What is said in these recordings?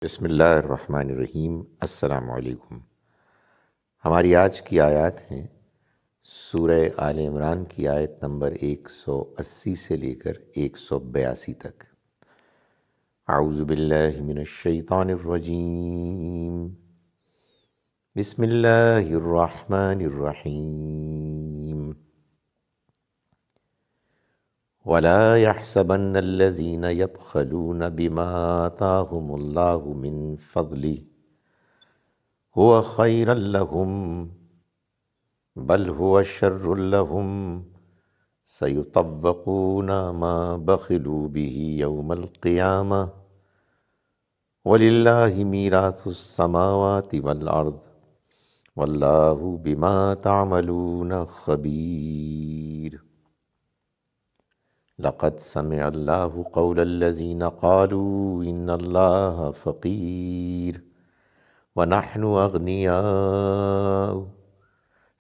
بسم اللہ الرحمن الرحیم۔ السلام علیکم۔ ہماری آج کی آیات ہیں سورہ آل عمران کی آیت نمبر 180 سے لے کر 182 تک۔ اعوذ باللہ من الشیطان الرجیم، بسم اللہ الرحمن الرحیم۔ وَلَا يَحْسَبَنَّ الَّذِينَ يَبْخَلُونَ بِمَا آتَاهُمُ اللَّهُ مِنْ فَضْلِهِ هُوَ خَيْرًا لَهُمْ بَلْ هُوَ شَرٌّ لَهُمْ سَيُطَوَّقُونَ مَا بَخِلُوا بِهِ يَوْمَ الْقِيَامَةِ وَلِلَّهِ مِيرَاثُ السَّمَاوَاتِ وَالْأَرْضِ وَاللَّهُ بِمَا تَعْمَلُونَ خَبِيرٌ۔ لقد سمع الله قول الذين قالوا إن الله فقير ونحن أغنياء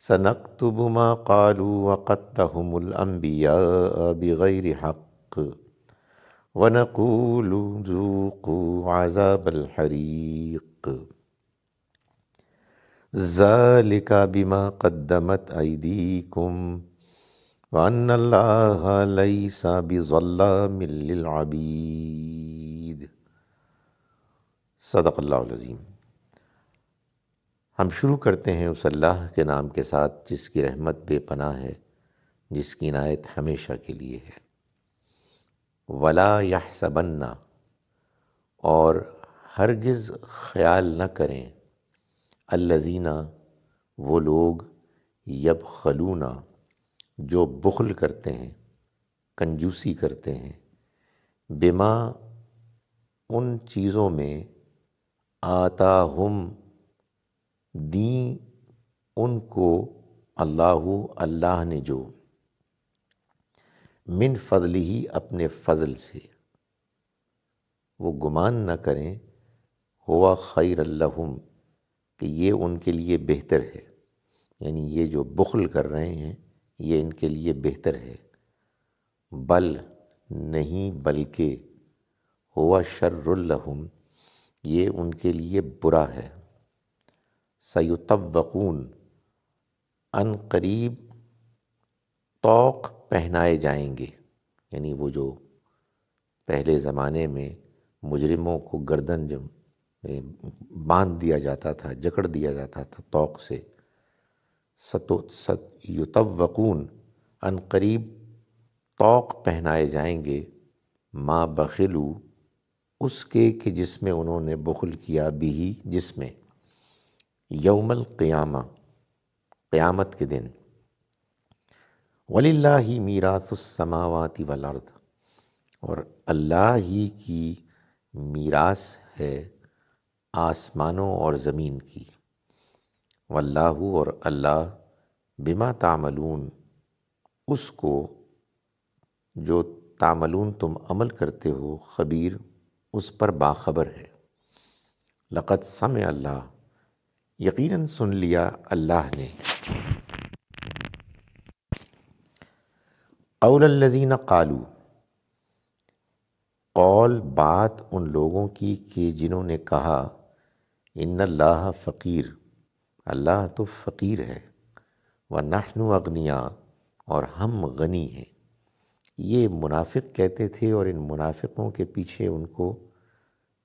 سنكتب ما قالوا وقتلهم الأنبياء بغير حق ونقول ذوقوا عذاب الحريق ذلك بما قدمت أيديكم وَأَنَّ اللَّهَ لَيْسَ بِظَلَّامٍ لِّلْعَبِيدِ۔ صدق اللہ العظیم۔ ہم شروع کرتے ہیں اس اللہ کے نام کے ساتھ جس کی رحمت بے پناہ ہے، جس کی عنایت ہمیشہ کے لیے ہے۔ وَلَا يَحْسَبَنَّ، اور ہرگز خیال نہ کریں، الذین، وہ لوگ، یبخلون، جو بخل کرتے ہیں، کنجوسی کرتے ہیں، بما، ان چیزوں میں، آتاہم، دیں ان کو، اللہ نے جو، من فضلہ، اپنے فضل سے، وہ گمان نہ کریں، ہوا خیر لہم، کہ یہ ان کے لیے بہتر ہے، یعنی یہ جو بخل کر رہے ہیں یہ ان کے لیے بہتر ہے، بل، نہیں بلکہ، ہوا شر لہم، یہ ان کے لیے برا ہے، سیطوقون، ان قریب طوق پہنائے جائیں گے، یعنی وہ جو پہلے زمانے میں مجرموں کو گردن جب باندھ دیا جاتا تھا، جکڑ دیا جاتا تھا طوق سے، یطوقون، ان قریب طوق پہنائے جائیں گے، ما بخلو، اس کے کہ جس میں انہوں نے بخل کیا، بھی، جس میں، یوم القیامہ، قیامت کے دن، وَلِلَّهِ مِيرَاثُ السَّمَاوَاتِ وَالْأَرْضِ، اور اللہ ہی کی میراث ہے آسمانوں اور زمین کی، واللہ، اور اللہ، بما تعملون، اس کو جو تعملون تم عمل کرتے ہو، خبیر، اس پر باخبر ہے۔ لقد سمع اللہ، یقیناً سن لیا اللہ نے، قول الذین قالوا، قول، بات ان لوگوں کی کہ جنہوں نے کہا، ان اللہ فقیر، اللہ تو فقیر ہے، وَنَحْنُ أَغْنِيَاء، اور ہم غنی ہیں۔ یہ منافق کہتے تھے، اور ان منافقوں کے پیچھے ان کو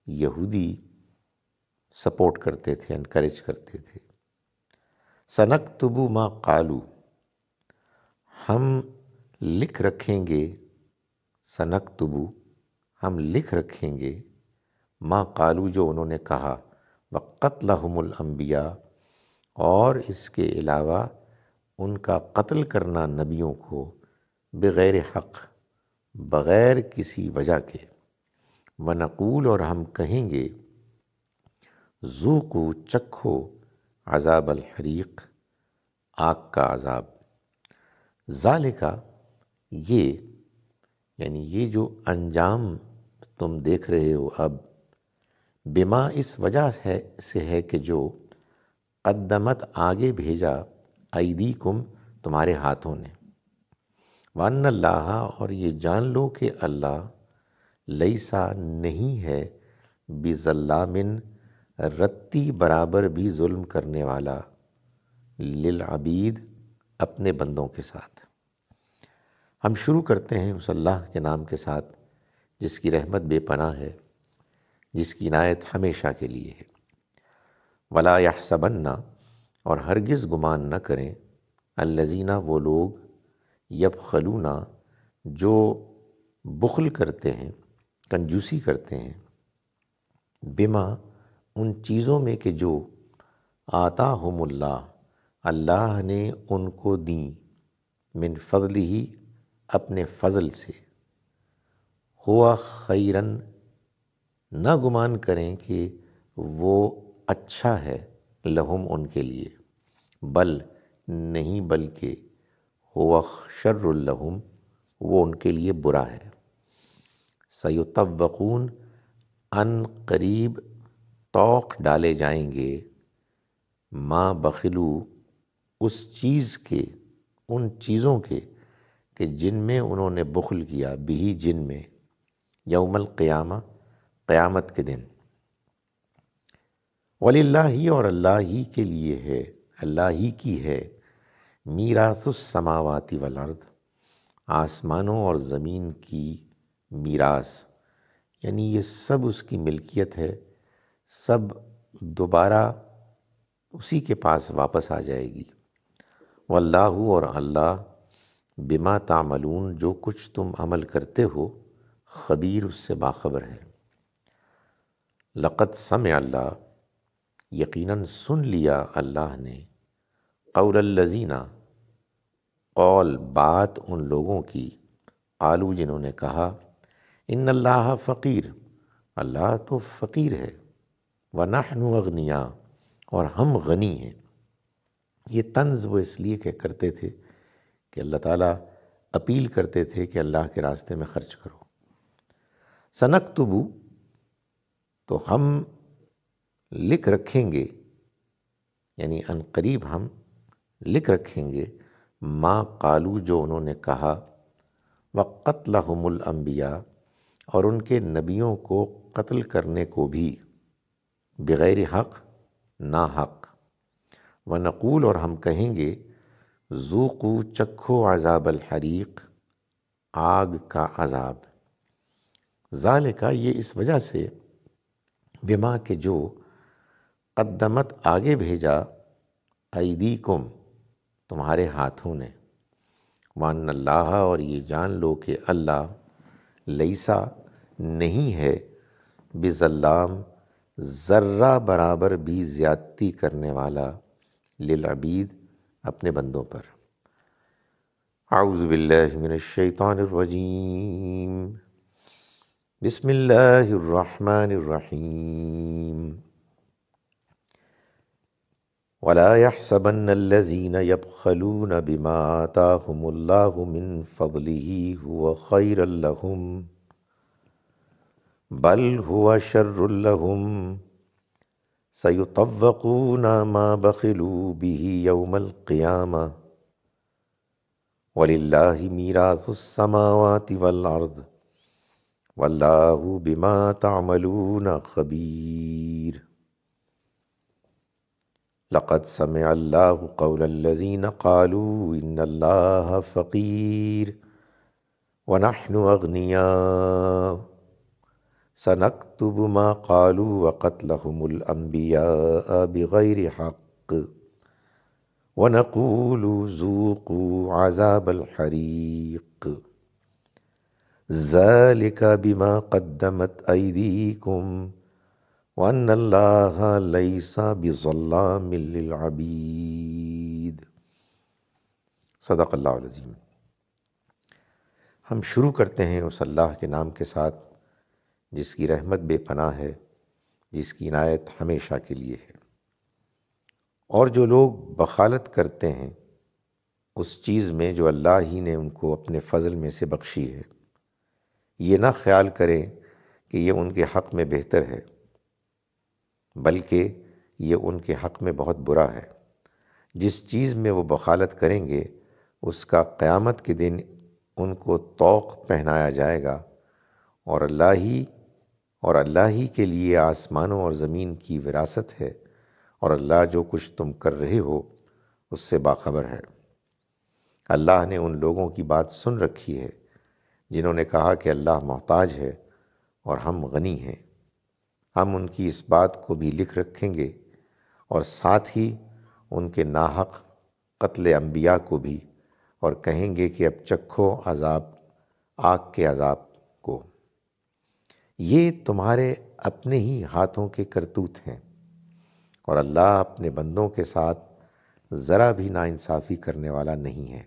یہودی سپورٹ کرتے تھے، انکریج کرتے تھے۔ سَنَكْتُبُ مَا قَالُوا، ہم لکھ رکھیں گے، سَنَكْتُبُ، ہم لکھ رکھیں گے، ما قالو، جو انہوں نے کہا، وَقَتْلَهُمُ الْأَنْبِيَاء، اور اس کے علاوہ ان کا قتل کرنا نبیوں کو، بغیر حق، بغیر کسی وجہ کے، وَنَقُولُ، اور ہم کہیں گے، ذُوقُوا، چکھو، عذاب الحریق، آگ کا عذاب، ذالک، یہ، یعنی یہ جو انجام تم دیکھ رہے ہو اب، بما، اس وجہ سے ہے کہ جو، قدمت، آگے بھیجا، ایدیکم، تمہارے ہاتھوں نے، وَأَنَّ اللَّهَ، اور یہ جان لو کہ اللہ، لیسا، نہیں ہے، بظلامن رتی برابر بھی ظلم کرنے والا، للعبید اپنے بندوں کے ساتھ۔ ہم شروع کرتے ہیں اس اللہ کے نام کے ساتھ جس کی رحمت بے پناہ ہے، جس کی عنایت ہمیشہ کے لیے ہے۔ ولا یحسبن، اور ہرگز گمان نہ کریں، الذین وہ لوگ، یبخلون جو بخل کرتے ہیں، کنجوسی کرتے ہیں، بما ان چیزوں میں کہ جو آتاہم اللہ، اللہ نے ان کو دیں، من فضلہ اپنے فضل سے، ہوا خیرن، نہ گمان کریں کہ وہ اچھا ہے، لہم ان کے لیے، بل نہیں بلکہ ہوا شر لہم، وہ ان کے لیے برا ہے۔ سیطوقون، ان قریب طوق ڈالے جائیں گے، ما بخلو، اس چیز کے، ان چیزوں کے کہ جن میں انہوں نے بخل کیا، بھی جن میں، یوم القیامہ قیامت کے دن۔ وَلِلَّهِ، اور اللہ ہی کے لیے ہے، اللہ ہی کی ہے، میراث السماوات والارض، آسمانوں اور زمین کی میراث، یعنی یہ سب اس کی ملکیت ہے، سب دوبارہ اسی کے پاس واپس آ جائے گی۔ واللہ، اور اللہ، بما تعملون، جو کچھ تم عمل کرتے ہو، خبیر، اس سے باخبر ہے۔ لقد سمع اللہ، یقیناً سن لیا اللہ نے، قول الذین، قول بات ان لوگوں کی، قالو جنہوں نے کہا، ان اللہ فقیر، اللہ تو فقیر ہے، ونحن اغنیاء، اور ہم غنی ہیں۔ یہ طنز وہ اس لیے کہ کرتے تھے کہ اللہ تعالیٰ اپیل کرتے تھے کہ اللہ کے راستے میں خرچ کرو۔ سنکتبو، تو ہم لکھ رکھیں گے، یعنی ان قریب ہم لکھ رکھیں گے، ما قالو، جو انہوں نے کہا، وقتلہم الانبیاء، اور ان کے نبیوں کو قتل کرنے کو بھی، بغیر حق، نا حق، ونقول، اور ہم کہیں گے، ذوقوا، چکھو، عذاب الحریق، آگ کا عذاب، ذالک، یہ اس وجہ سے، بما کہ جو، قدمت، آگے بھیجا، ایدیکم، تمہارے ہاتھوں نے، وان اللہ، اور یہ جان لو کہ اللہ، لیسا، نہیں ہے، بظلام، ذرہ برابر بھی زیادتی کرنے والا، للعبید، اپنے بندوں پر۔ اعوذ باللہ من الشیطان الرجیم، بسم اللہ الرحمن الرحیم۔ ولا يحسبن الذين يبخلون بما آتاهم الله من فضله هو خيرا لهم بل هو شر لهم سيطوقون ما بخلوا به يوم القيامة ولله ميراث السماوات والأرض والله بما تعملون خبير۔ لقد سمع اللہ قول الذین قالوا ان اللہ فقیر ونحن اغنیاء سنکتب ما قالوا وقتلهم الانبیاء بغیر حق ونقول ذوقوا عذاب الحریق ذلک بما قدمت ایدیکم وَأَنَّ اللَّهَ لَيْسَ بِظَلَّامٍ لِّلْعَبِيدِ۔ صدق اللہ العظیم۔ ہم شروع کرتے ہیں اس اللہ کے نام کے ساتھ جس کی رحمت بے پناہ ہے، جس کی عنایت ہمیشہ کے لیے ہے۔ اور جو لوگ بخالت کرتے ہیں اس چیز میں جو اللہ ہی نے ان کو اپنے فضل میں سے بخشی ہے، یہ نہ خیال کریں کہ یہ ان کے حق میں بہتر ہے، بلکہ یہ ان کے حق میں بہت برا ہے۔ جس چیز میں وہ بخالت کریں گے اس کا قیامت کے دن ان کو طوق پہنایا جائے گا، اور اللہ ہی اور اللہ ہی کے لیے آسمانوں اور زمین کی وراثت ہے، اور اللہ جو کچھ تم کر رہے ہو اس سے باخبر ہے۔ اللہ نے ان لوگوں کی بات سن رکھی ہے جنہوں نے کہا کہ اللہ محتاج ہے اور ہم غنی ہیں۔ ہم ان کی اس بات کو بھی لکھ رکھیں گے، اور ساتھ ہی ان کے ناحق قتل انبیاء کو بھی، اور کہیں گے کہ اب چکھو عذاب، آگ کے عذاب کو۔ یہ تمہارے اپنے ہی ہاتھوں کے کرتوت ہیں، اور اللہ اپنے بندوں کے ساتھ ذرا بھی ناانصافی کرنے والا نہیں ہے۔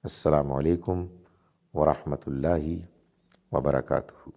السلام علیکم ورحمۃ اللہ وبرکاتہ۔